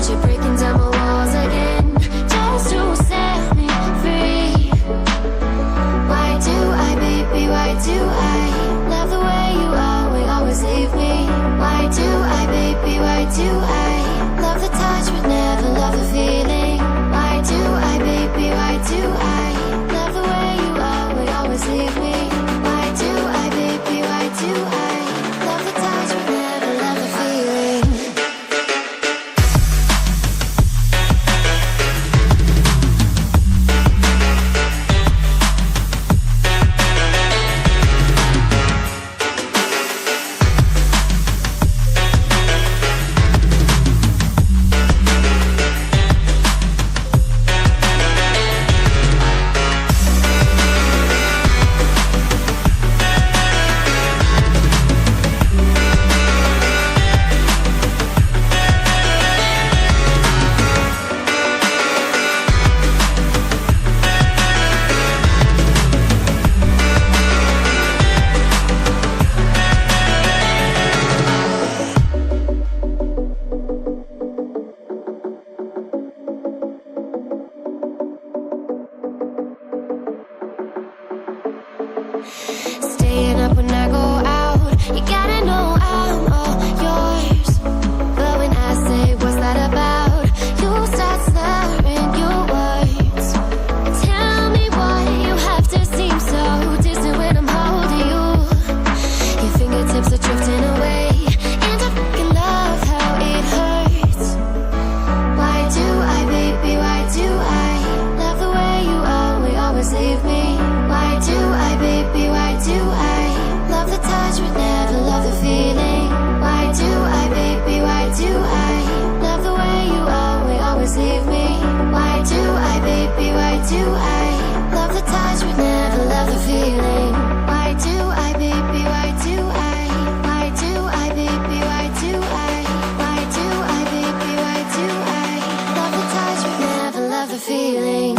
want you breaking down my walls again, just to set me free. Why do I, baby, why do I love the way you always leave me? Why do I, baby, why do I love the touch but never love the feeling? Why do I, baby, why do I love the way you always leave me? Why do I, baby, why do I love the touch but never love the feeling? Staying up when I go out, you gotta know I'm all yours. But when I say what's that about, you start slurring your words. Tell me why you have to seem so distant when I'm holding you. Your fingertips are drifting away, and I fucking love how it hurts. Why do I, baby, why do I love the way you always leave me? Why do I, baby, why do I love the touch but never love the feeling? Why do I, baby, why do I love the way you always leave me? Why do I, baby, why do I love the touch but never love the feeling? Why do I, baby, why do I? Why do I, baby, why do I? Why do I, baby, why do I love the touch but never love the feeling?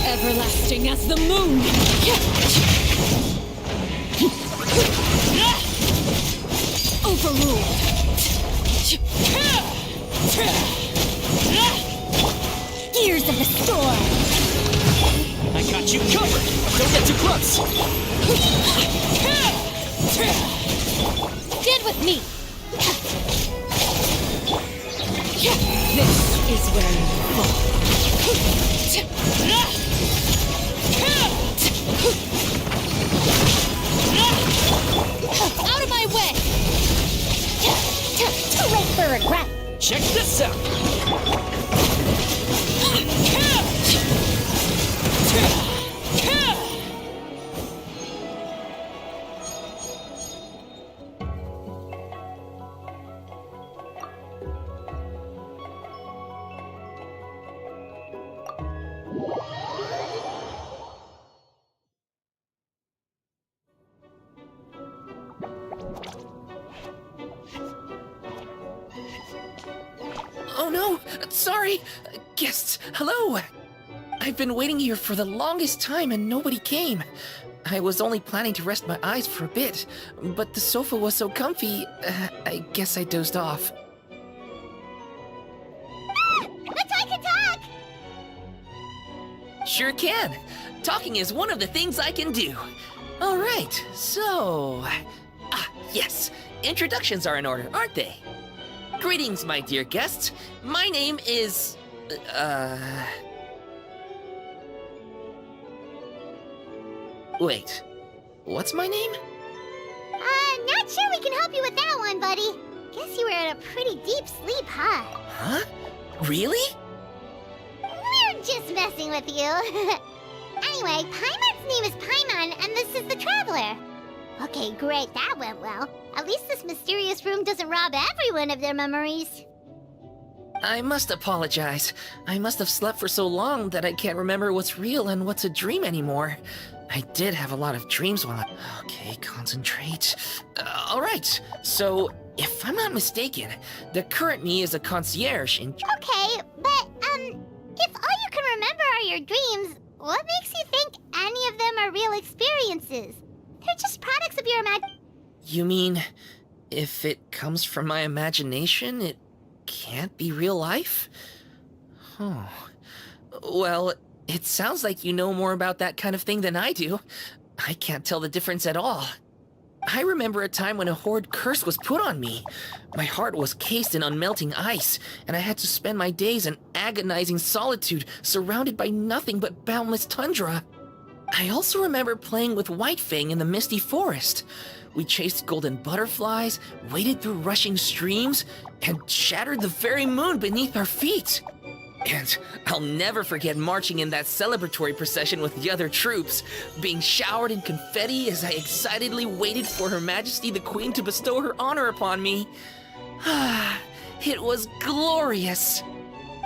Everlasting as the moon! Overruled! Gears of the storm! I got you covered! Don't get too close! Stand with me! is where you fall. Out of my way! Too late for regret. Check this out! Oh no! Sorry! Guests, hello! I've been waiting here for the longest time and nobody came. I was only planning to rest my eyes for a bit, but the sofa was so comfy, I guess I dozed off. Let's I can talk! Sure can! Talking is one of the things I can do. Alright, so... yes. Introductions are in order, aren't they? Greetings, my dear guests. My name is... Wait. What's my name? Not sure we can help you with that one, buddy. Guess you were in a pretty deep sleep, huh? Huh? Really? We're just messing with you. Anyway, Paimon's name is Paimon, and this is the Traveler. Okay, great, that went well. At least this mysterious room doesn't rob everyone of their memories. I must apologize. I must have slept for so long that I can't remember what's real and what's a dream anymore. I did have a lot of dreams while Okay, concentrate. Alright, so if I'm not mistaken, the current me is a concierge in... Okay, but, if all you can remember are your dreams, what makes you think any of them are real experiences? They're just products of your imagination. You mean, if it comes from my imagination, it can't be real life? Oh. Well, it sounds like you know more about that kind of thing than I do. I can't tell the difference at all. I remember a time when a horrid curse was put on me. My heart was cased in unmelting ice, and I had to spend my days in agonizing solitude, surrounded by nothing but boundless tundra. I also remember playing with Whitefang in the misty forest. We chased golden butterflies, waded through rushing streams, and shattered the very moon beneath our feet. And I'll never forget marching in that celebratory procession with the other troops, being showered in confetti as I excitedly waited for Her Majesty the Queen to bestow her honor upon me. It was glorious.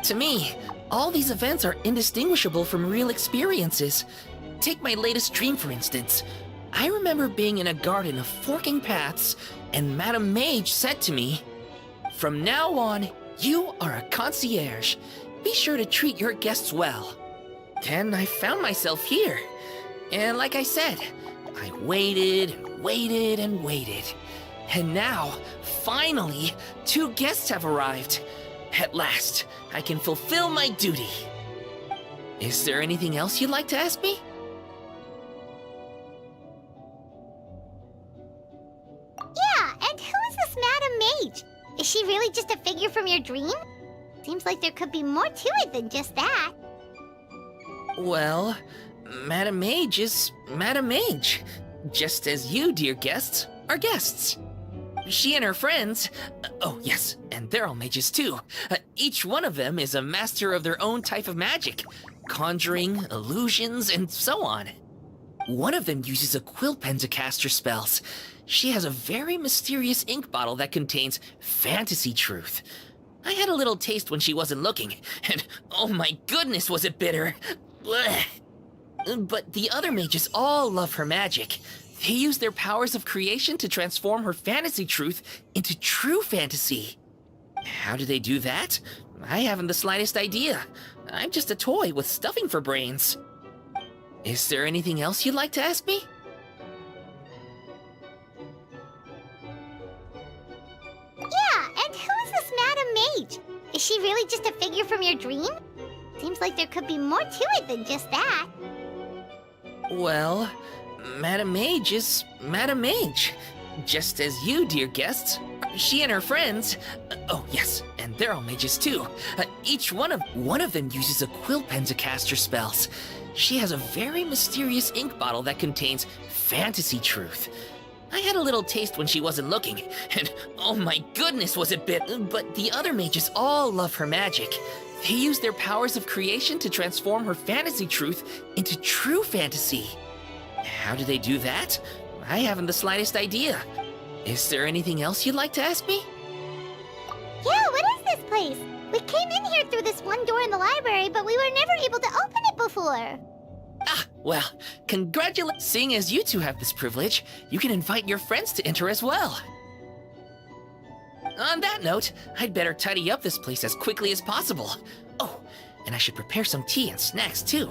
To me, all these events are indistinguishable from real experiences. Take my latest dream, for instance. I remember being in a garden of forking paths, and Madame Mage said to me, "From now on, you are a concierge. Be sure to treat your guests well." Then I found myself here. And like I said, I waited and waited and waited. And now, finally, 2 guests have arrived. At last, I can fulfill my duty. Is there anything else you'd like to ask me? Yeah, and who is this Madame Mage? Is she really just a figure from your dream? Seems like there could be more to it than just that. Well, Madame Mage is Madame Mage. Just as you, dear guests, are guests. She and her friends, oh yes, and they're all mages too. Each one of them is a master of their own type of magic. Conjuring, illusions, and so on. One of them uses a quill pen to cast her spells. She has a very mysterious ink bottle that contains fantasy truth. I had a little taste when she wasn't looking, and oh my goodness was it bitter! Blech. But the other mages all love her magic. They use their powers of creation to transform her fantasy truth into true fantasy. How do they do that? I haven't the slightest idea. I'm just a toy with stuffing for brains. Is there anything else you'd like to ask me? Yeah, and who is this Madame Mage? Is she really just a figure from your dream? Seems like there could be more to it than just that. Well, Madame Mage is Madame Mage. Just as you, dear guests, are She and her friends, oh yes, and they're all mages too. Each one of them uses a quill pen to cast her spells. She has a very mysterious ink bottle that contains fantasy truth. I had a little taste when she wasn't looking, and oh my goodness was it bit. But the other mages all love her magic. They use their powers of creation to transform her fantasy truth into true fantasy. How do they do that? I haven't the slightest idea. Is there anything else you'd like to ask me? Yeah, what is this place? We came in here through this one door in the library, but we were never able to open it before. Ah, well, congratulations. Seeing as you two have this privilege, you can invite your friends to enter as well. On that note, I'd better tidy up this place as quickly as possible. Oh, and I should prepare some tea and snacks too.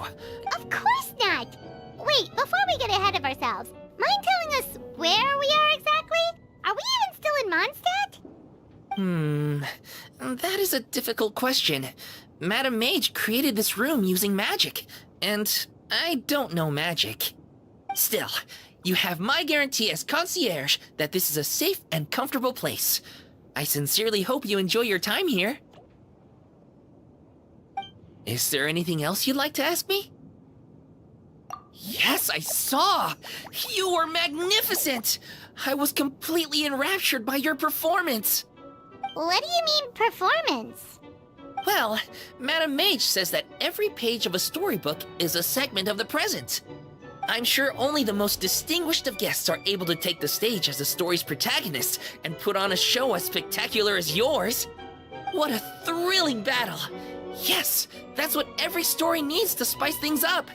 Of course not! Wait, before we get ahead of ourselves, mind telling us where we are exactly? Are we even still in Mondstadt? That is a difficult question. Madam Mage created this room using magic, and I don't know magic. Still, you have my guarantee as concierge that this is a safe and comfortable place. I sincerely hope you enjoy your time here. Is there anything else you'd like to ask me? Yes, I saw! You were magnificent! I was completely enraptured by your performance. What do you mean, performance? Well, Madam Mage says that every page of a storybook is a segment of the present. I'm sure only the most distinguished of guests are able to take the stage as the story's protagonist and put on a show as spectacular as yours. What a thrilling battle! Yes, that's what every story needs to spice things up.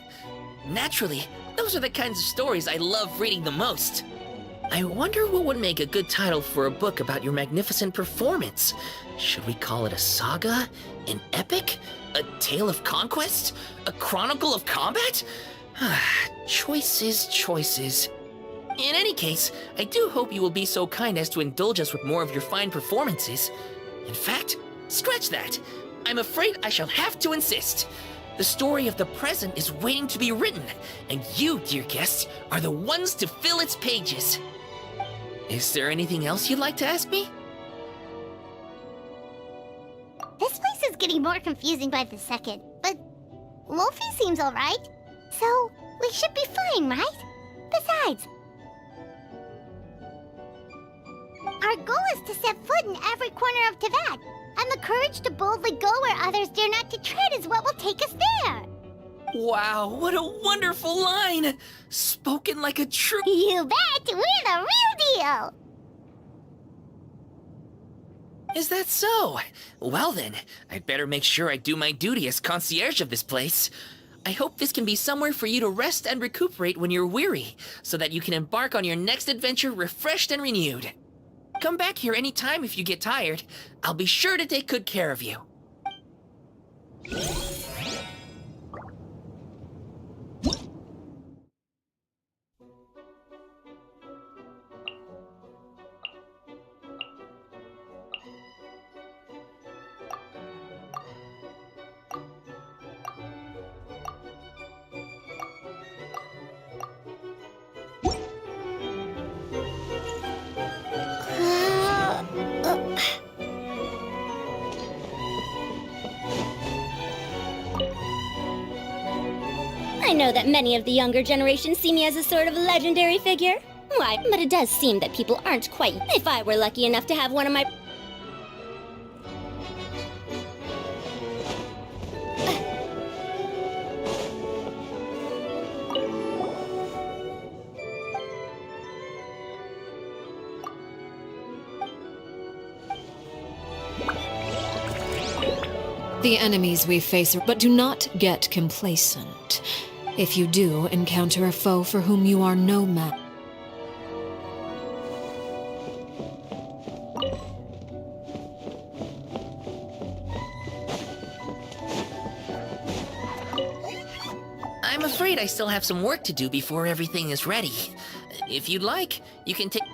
Naturally, those are the kinds of stories I love reading the most. I wonder what would make a good title for a book about your magnificent performance. Should we call it a saga? An epic? A tale of conquest? A chronicle of combat? Choices, choices. In any case, I do hope you will be so kind as to indulge us with more of your fine performances. In fact, scratch that. I'm afraid I shall have to insist. The story of the present is waiting to be written, and you, dear guests, are the ones to fill its pages. Is there anything else you'd like to ask me? This place is getting more confusing by the second, but Wolfie seems alright. So, we should be fine, right? Besides, our goal is to set foot in every corner of Teyvat, and the courage to boldly go where others dare not to tread is what will take us there. Wow, what a wonderful line! Spoken like a true... You bet! We're the real deal! Is that so? Well then, I'd better make sure I do my duty as concierge of this place. I hope this can be somewhere for you to rest and recuperate when you're weary, so that you can embark on your next adventure refreshed and renewed. Come back here anytime if you get tired. I'll be sure to take good care of you. I know that many of the younger generation see me as a sort of legendary figure. Why, but it does seem that people aren't quite. If I were lucky enough to have one of my... The enemies we face are, but do not get complacent. If you do encounter a foe for whom you are no match. I'm afraid I still have some work to do before everything is ready. If you'd like, you can take...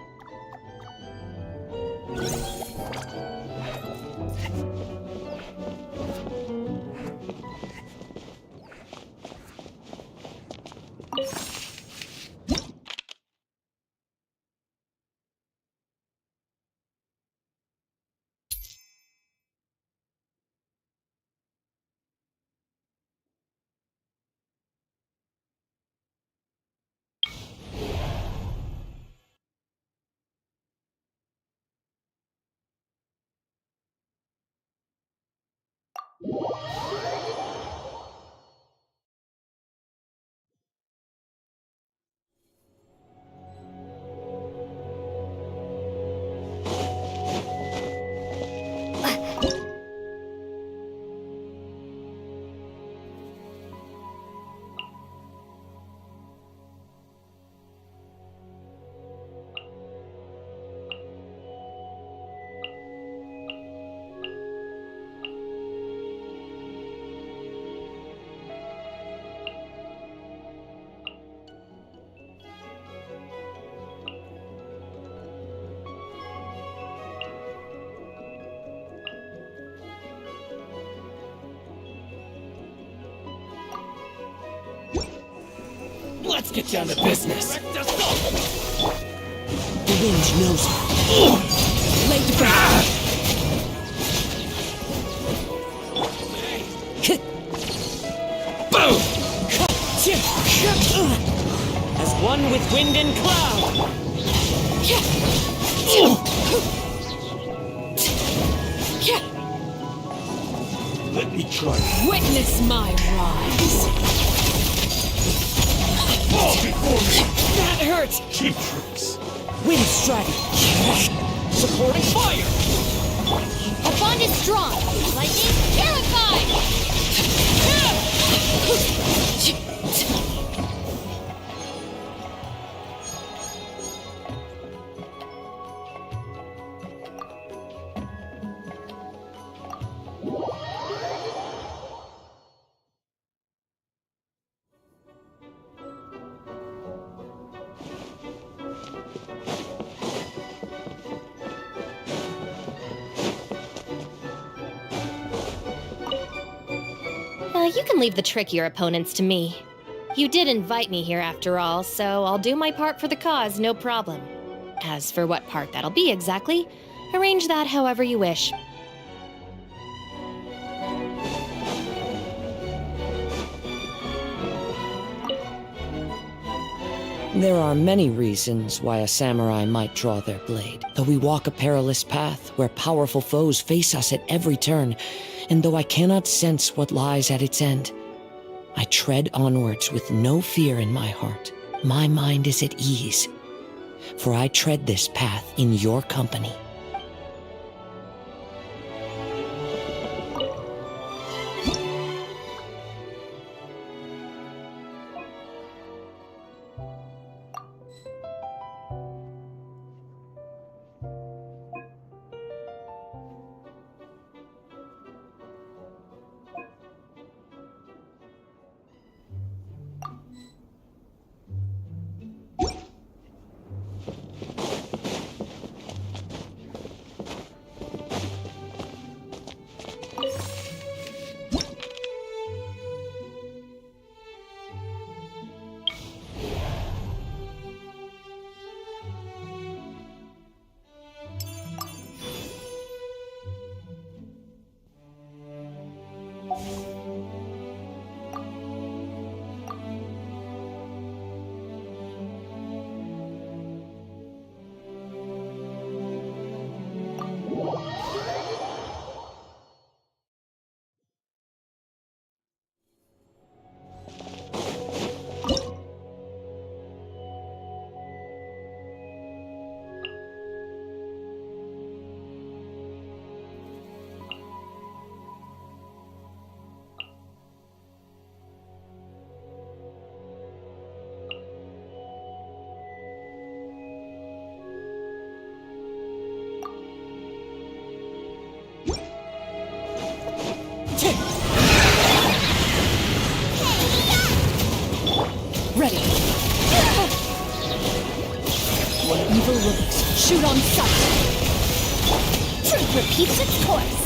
Let's get down to business. The wind knows it. Lay to ground. Boom! As one with wind and cloud. Let me try. Witness my rise. Fall before me. That hurts. Cheap tricks. Wind strike. Supporting fire. Our bond is strong. Lightning terrified. You can leave the trickier opponents to me. You did invite me here after all, so I'll do my part for the cause, no problem. As for what part that'll be exactly, arrange that however you wish. There are many reasons why a samurai might draw their blade. Though we walk a perilous path where powerful foes face us at every turn, and though I cannot sense what lies at its end, I tread onwards with no fear in my heart. My mind is at ease, for I tread this path in your company. Ready. One evil looks. Shoot on sight. Truth repeats its course.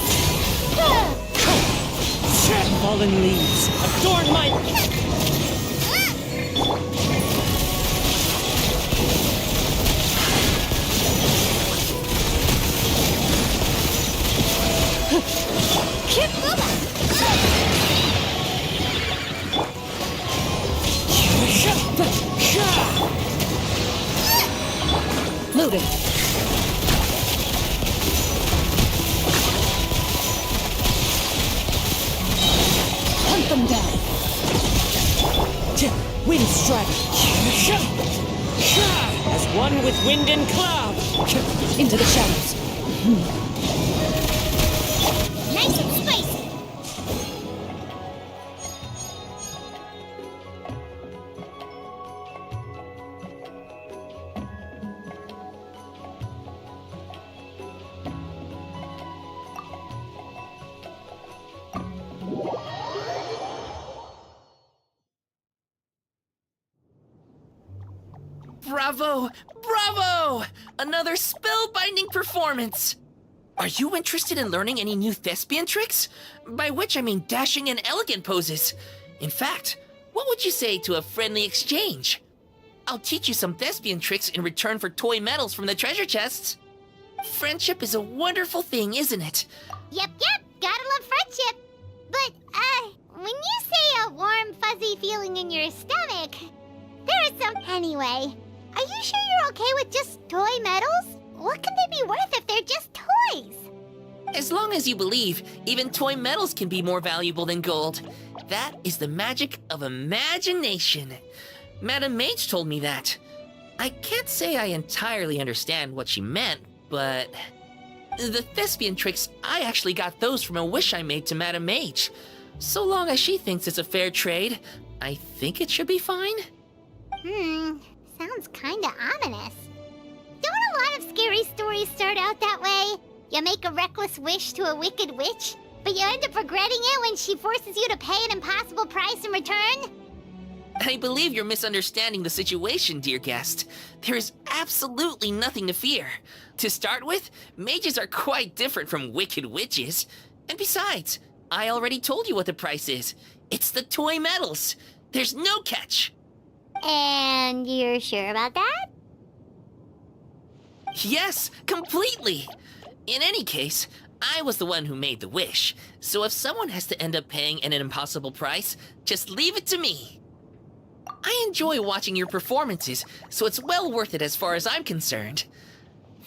Fallen leaves adorn my... Keep moving. Loading. Wind Strider. As one with wind and cloud. Into the shadows. Nice and spicy. Bravo! Bravo! Another spellbinding performance! Are you interested in learning any new thespian tricks? By which I mean dashing and elegant poses. In fact, what would you say to a friendly exchange? I'll teach you some thespian tricks in return for toy medals from the treasure chests. Friendship is a wonderful thing, isn't it? Yep, gotta love friendship. But, when you say a warm, fuzzy feeling in your stomach, there is some... Anyway, are you sure you're okay with just toy medals? What can they be worth if they're just toys? As long as you believe, even toy medals can be more valuable than gold. That is the magic of imagination. Madame Mage told me that. I can't say I entirely understand what she meant, but... The thespian tricks, I actually got those from a wish I made to Madame Mage. So long as she thinks it's a fair trade, I think it should be fine. Sounds kinda ominous. Don't a lot of scary stories start out that way? You make a reckless wish to a wicked witch, but you end up regretting it when she forces you to pay an impossible price in return? I believe you're misunderstanding the situation, dear guest. There is absolutely nothing to fear. To start with, mages are quite different from wicked witches. And besides, I already told you what the price is. It's the toy medals. There's no catch. And you're sure about that? Yes, completely. In any case, I was the one who made the wish. So if someone has to end up paying an impossible price, just leave it to me. I enjoy watching your performances, so it's well worth it as far as I'm concerned.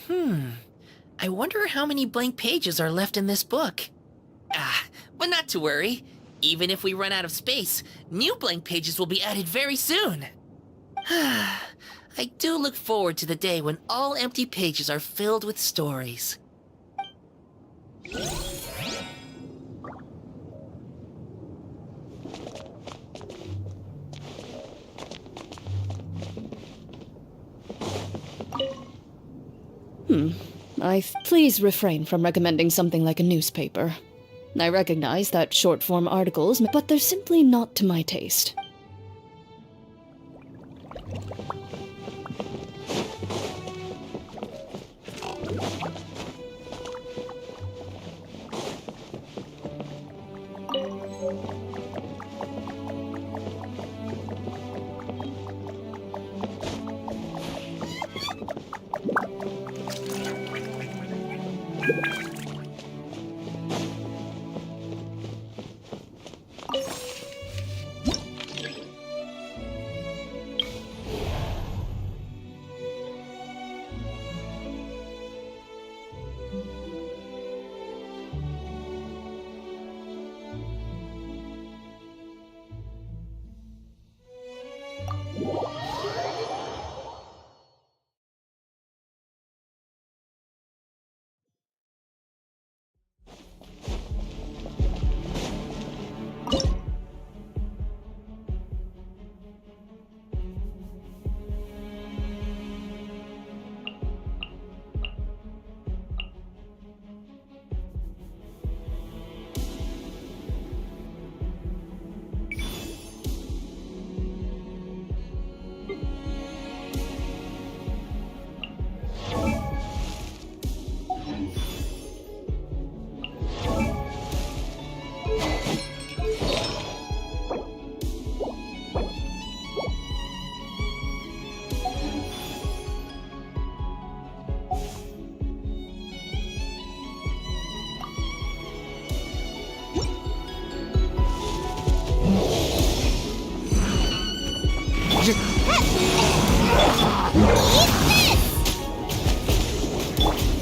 I wonder how many blank pages are left in this book. But not to worry. Even if we run out of space, new blank pages will be added very soon. I do look forward to the day when all empty pages are filled with stories. Please refrain from recommending something like a newspaper. I recognize that short-form articles, but they're simply not to my taste.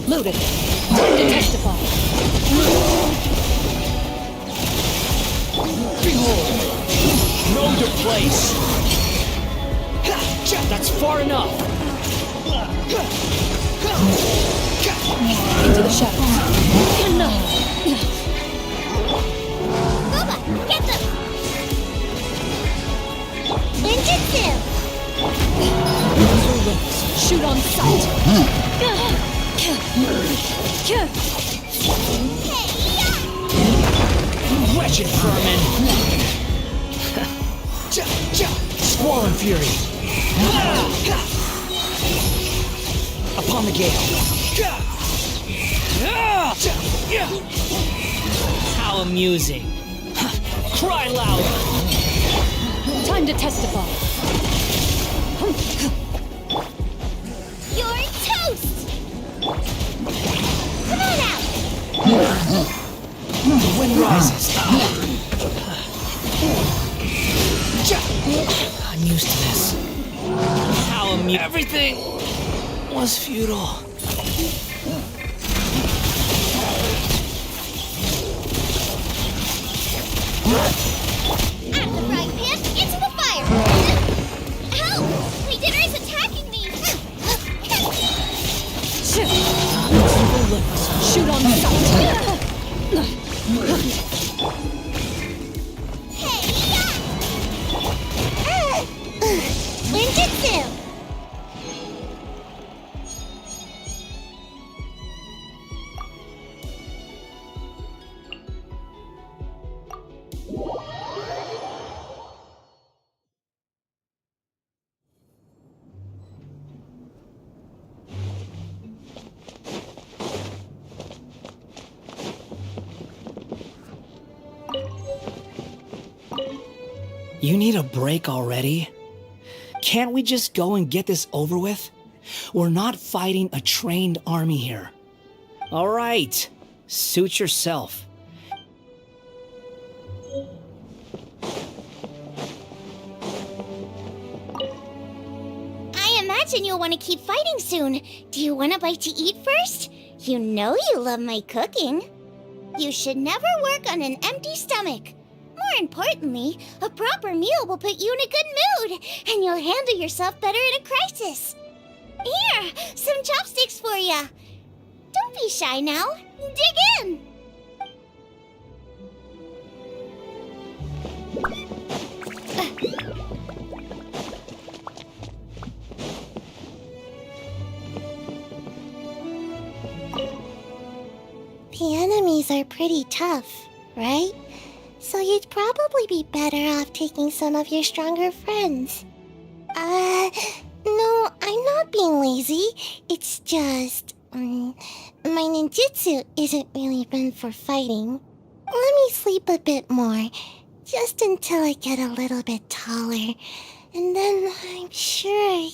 Loaded. Time to testify. Behold! Know your place! shadows. LOVA, get them! Ninjutsu! Shoot on sight. Wretched vermin! Squall Fury! Upon the gale! How amusing! Cry louder! Time to testify. You're toast! Come on out! The wind rises. I'm used to this. How everything was futile. Out of the frying pan, into the fire! Help! My dinner is attacking me! Shoot on sight. Ninjutsu! You need a break already? Can't we just go and get this over with? We're not fighting a trained army here. All right, suit yourself. I imagine you'll want to keep fighting soon. Do you want a bite to eat first? You know you love my cooking. You should never work on an empty stomach. More importantly, a proper meal will put you in a good mood, and you'll handle yourself better in a crisis. Here, some chopsticks for ya. Don't be shy now. Dig in. The enemies are pretty tough, right? So you'd probably be better off taking some of your stronger friends. No, I'm not being lazy. It's just, my ninjutsu isn't really meant for fighting. Let me sleep a bit more, just until I get a little bit taller. And then I'm sure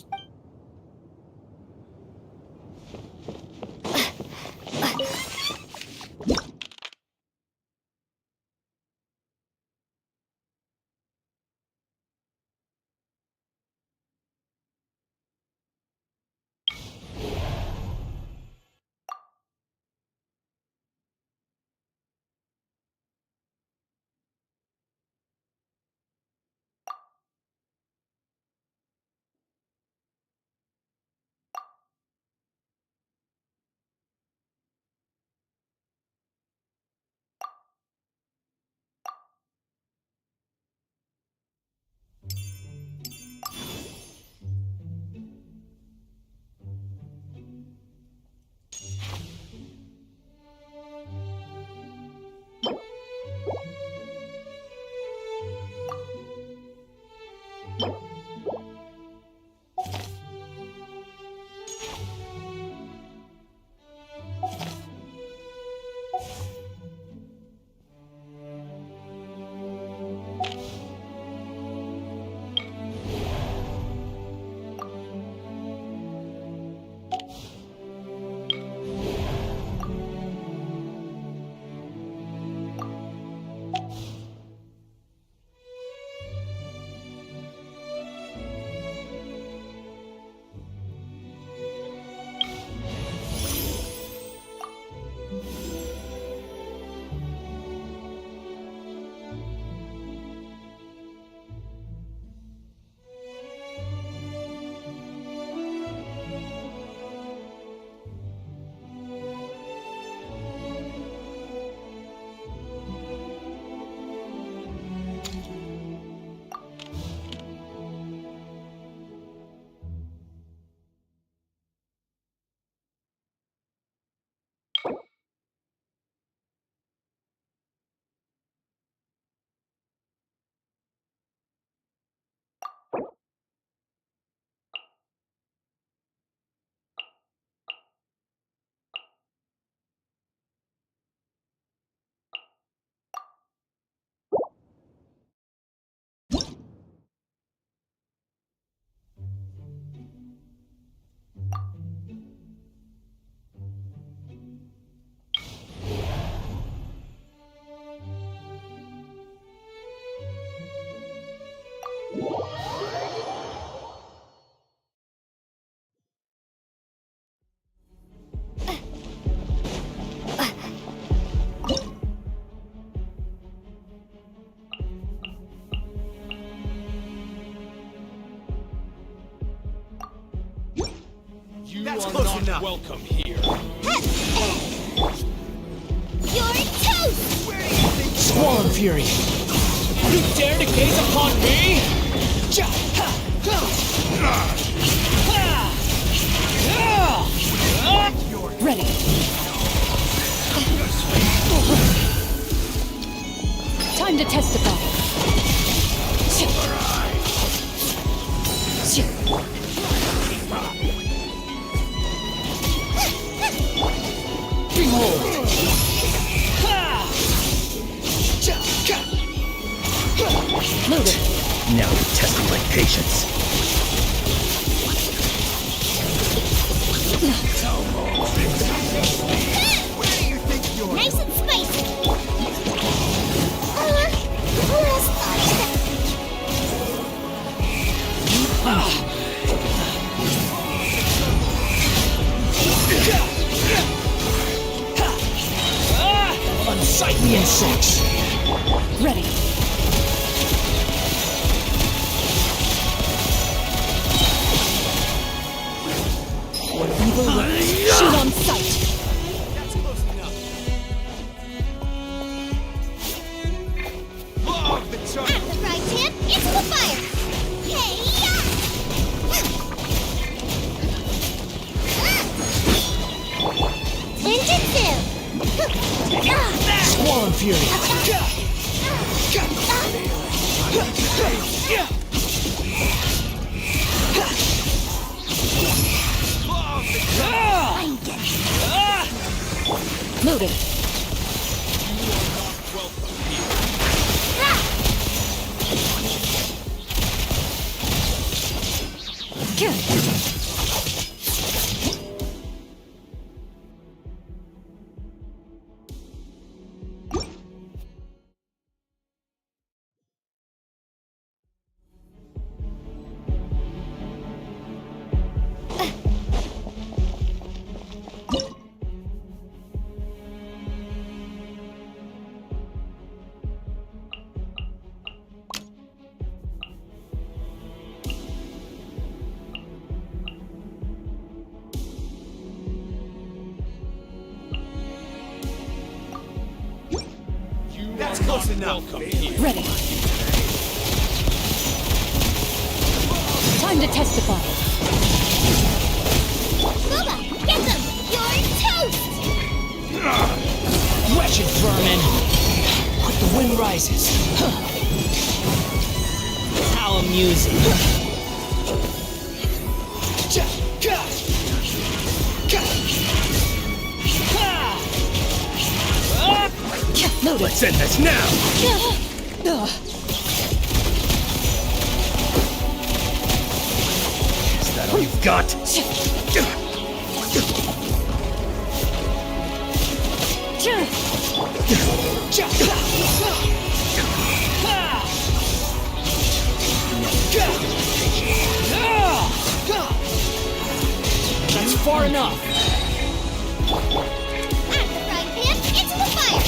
enough welcome here. You're toast! Squall Fury! You dare to gaze upon me? Ready. Time to testify. Behold! Loaded. Now you're testing my patience. Nice and spicy! Unsightly insects! Ready. Evil looks. Shoot on sight. That's close enough. Love the charm. At the right hand, into the fire! Hey-ya! Ninjutsu! Squall Fury! Loaded. That's close enough. Welcome here. Ready. Time to testify. LOVA, get them! You're toast! Wretched vermin! But the wind rises. How amusing. Loaded. Let's end this now. Is that all you've got? That's far enough. At the right hand, into the fire!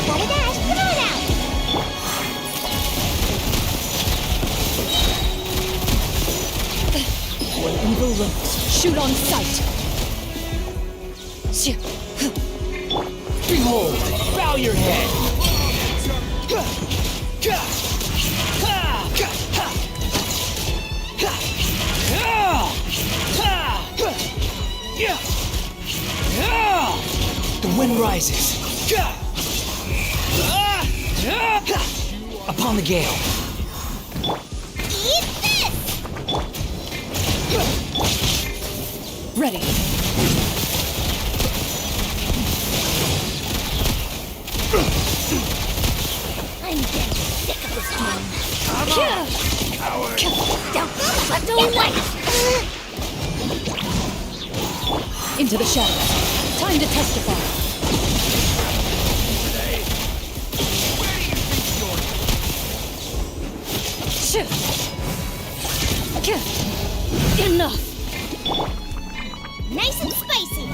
Gotta dash, come on out! Where evil lurks. Shoot on sight. Behold! Bow your head! The wind rises. Upon the gale. Eat this! Ready. I'm getting sick of this one. Coward. Don't wait! Into the shadows. Time to testify. Enough! Nice and spicy!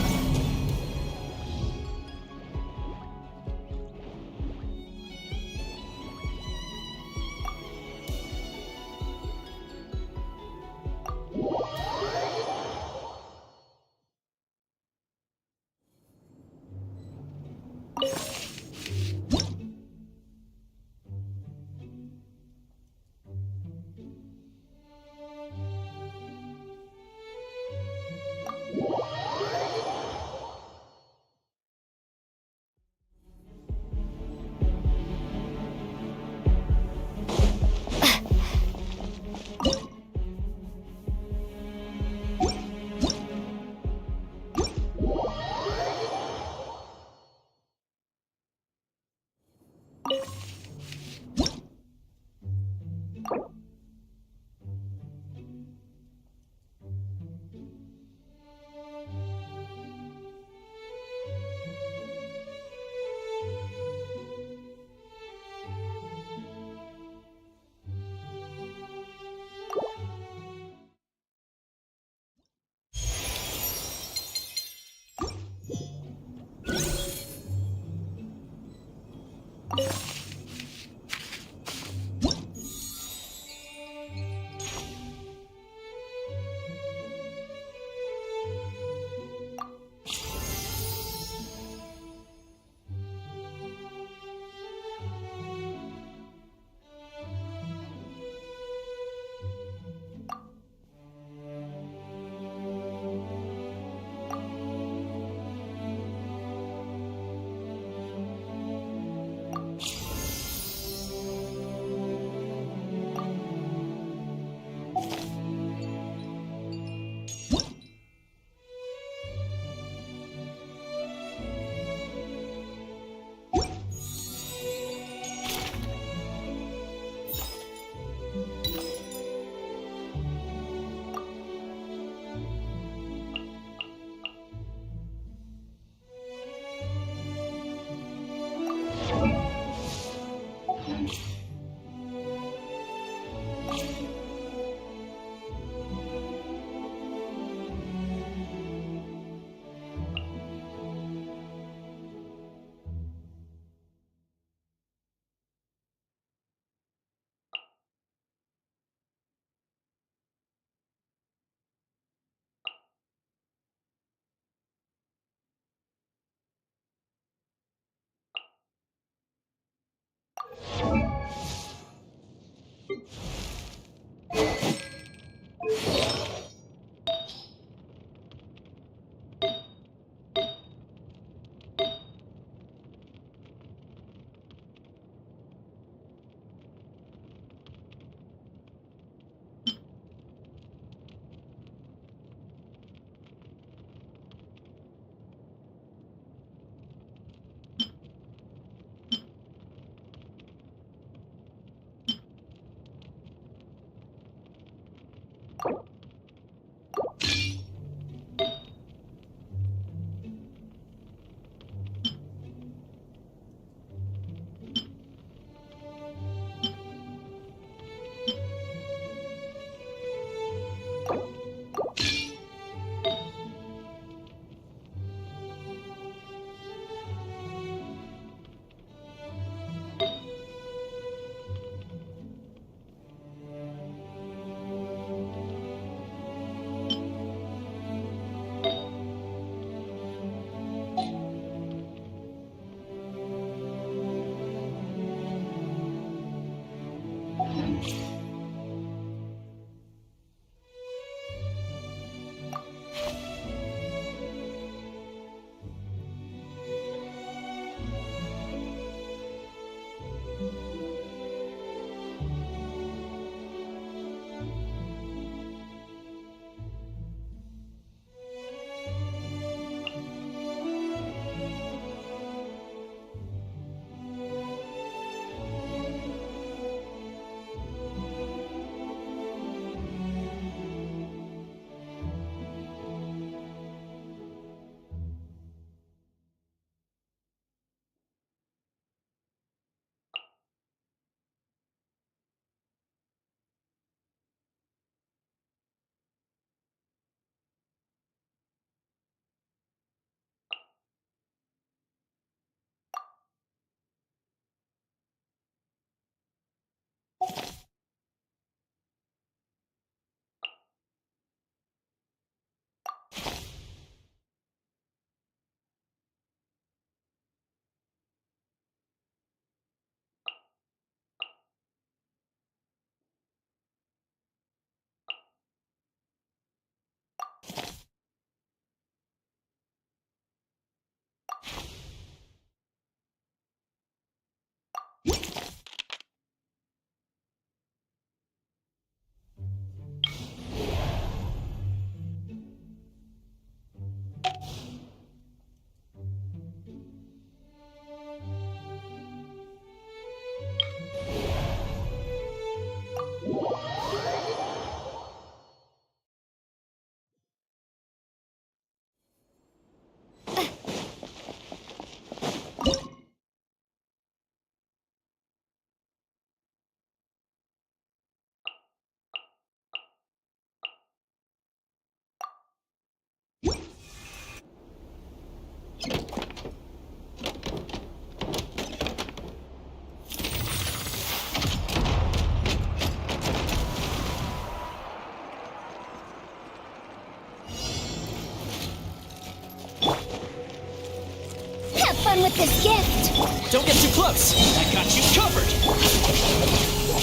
with this gift! Don't get too close! I got you covered!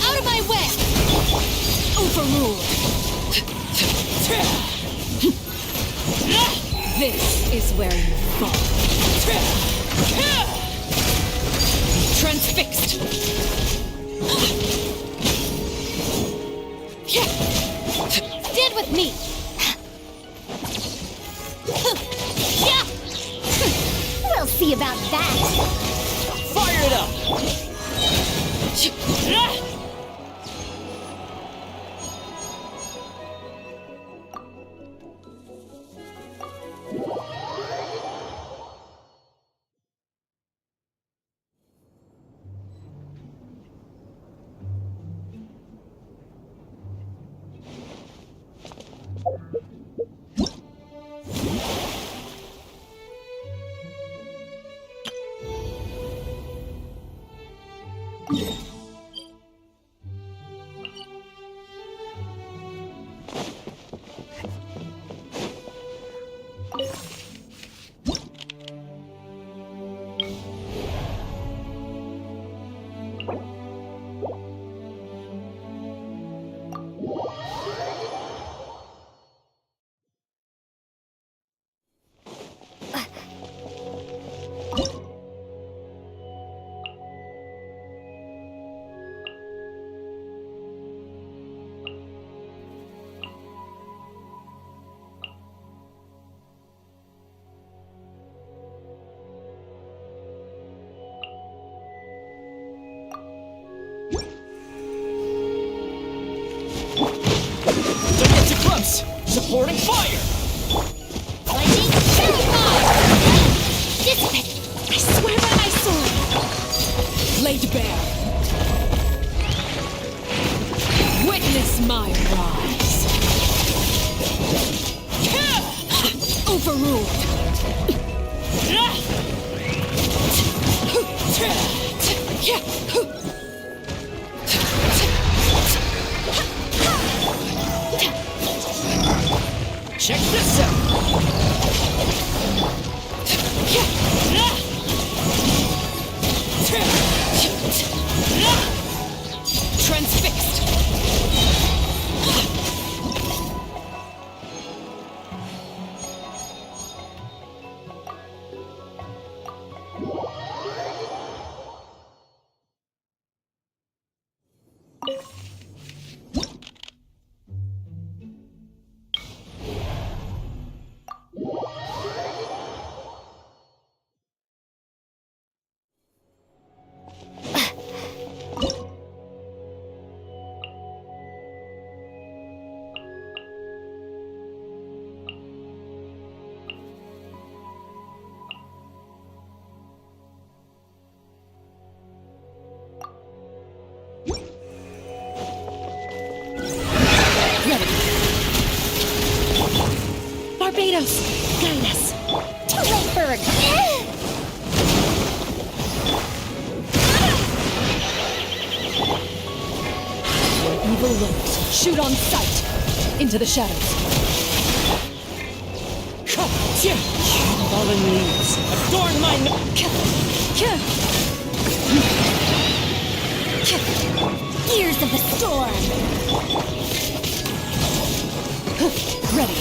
Out of my way! Overruled! This is where you fall. Transfixed! Stand with me! We'll see about that! Fire it up! Don't get too close! Supporting fire! Lightning terrified! Dissipate! I swear by my sword! Laid bare. Witness my rise. Overruled. Check this out! Transfixed. Barbados! Guide us! Too late for a... Where evil lurks, shoot on sight! Into the shadows. Fallen leaves, adorn my Gears of the storm! Ready.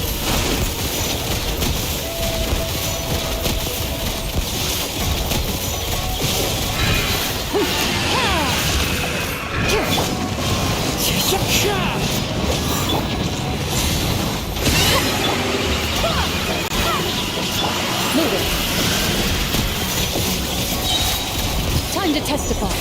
Moving. Time to testify.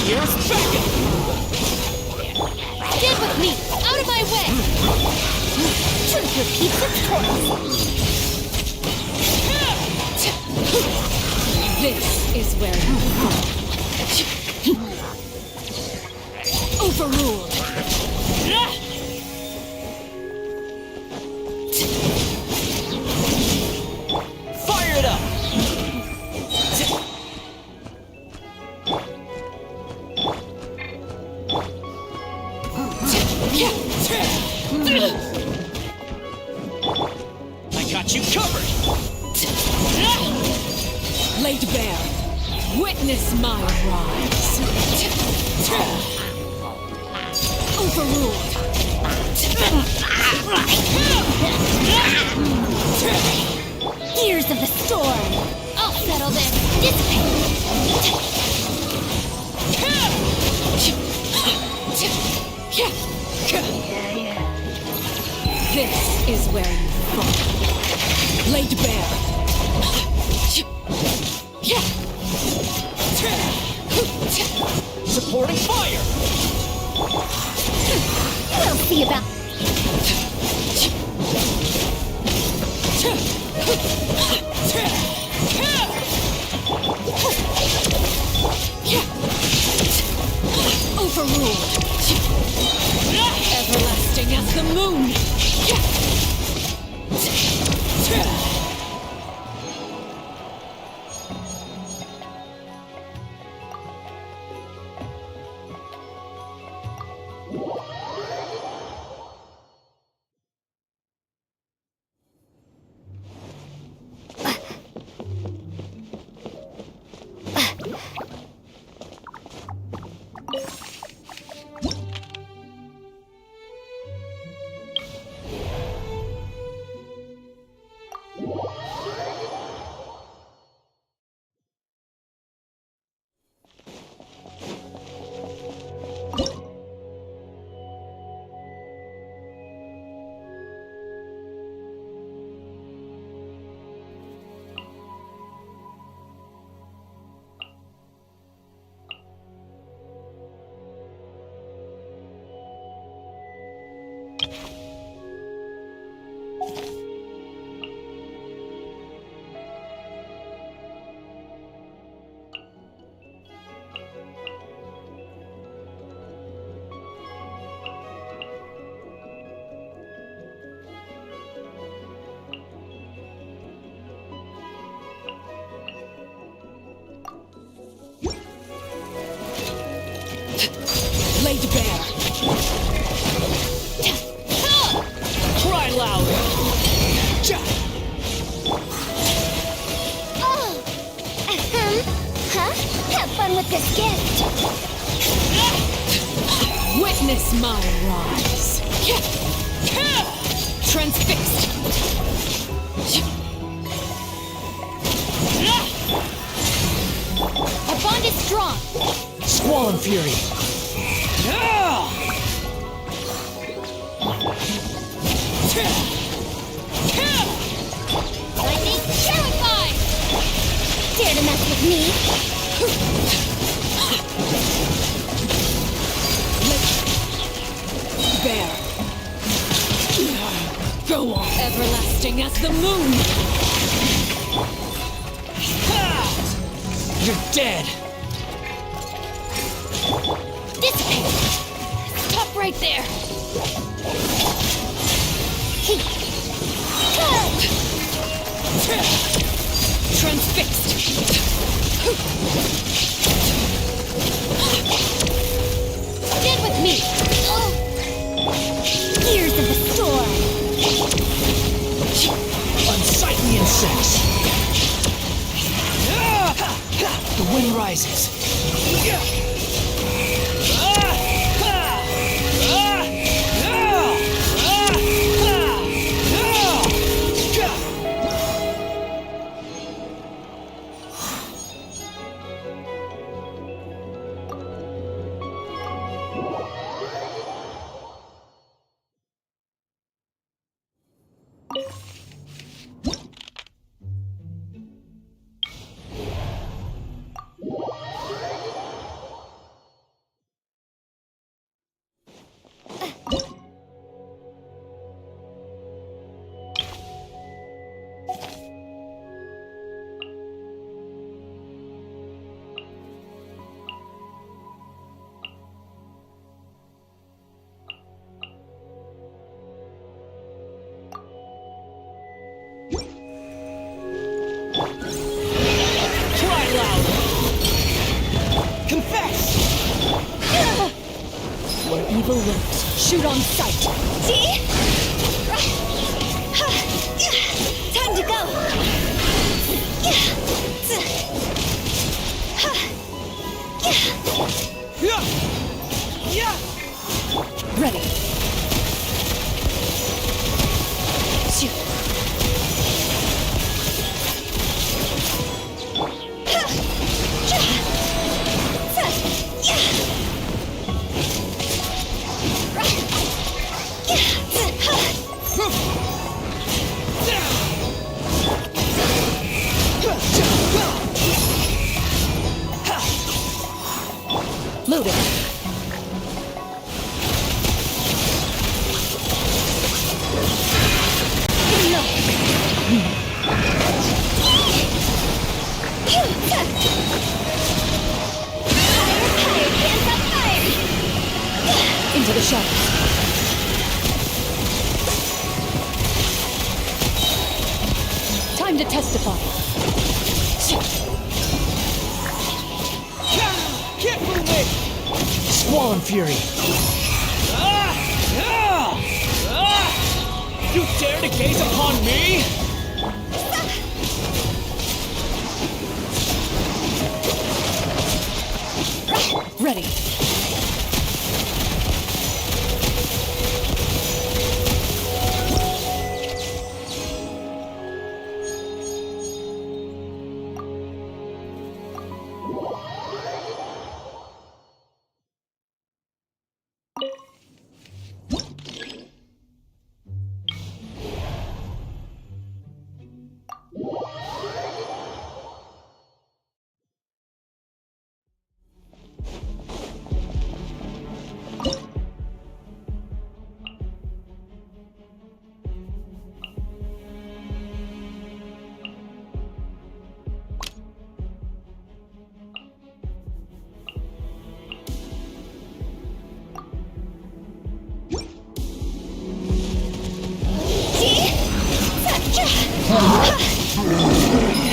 Here's backup! Get with me! Out of my way! Truth repeats its course. This is where you fall. Overruled. Fire it up! I got you covered! Laid bare. Witness my rise. Overruled. Gears of the storm. I'll settle this! Dissipate! This is where you fall. Laid bare. Supporting fire! We'll see about... Overruled. Everlasting as the moon. Laid bare. Cry loud! Oh! Huh? Have fun with this gift. Witness my rise. Transfixed. Our bond is strong! Squall and Fury. Lightning, terrified! Dare to mess with me? Bare. Go on. Everlasting as the moon. You're dead. Dissipate! Stop right there! Transfixed. Stand with me! Gears of the storm. Unsightly insects. The wind rises. Confess! Where evil lurks, shoot on sight! See? Time to go! Ready. Shoot. Loaded. Into the shadows. Time to testify. Can't move it! Squall and Fury. You dare to gaze upon me? Ready.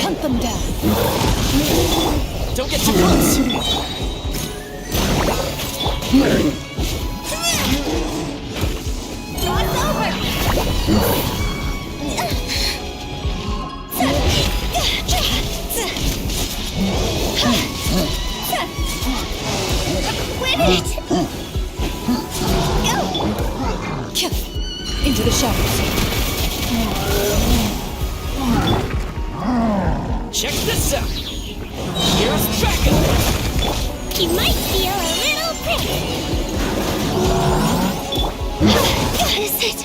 Hunt them down. Don't get too close! It's over! Quit it! Go! Into the shadows. Check this out! Here's backup! You might feel a little prick. Is it?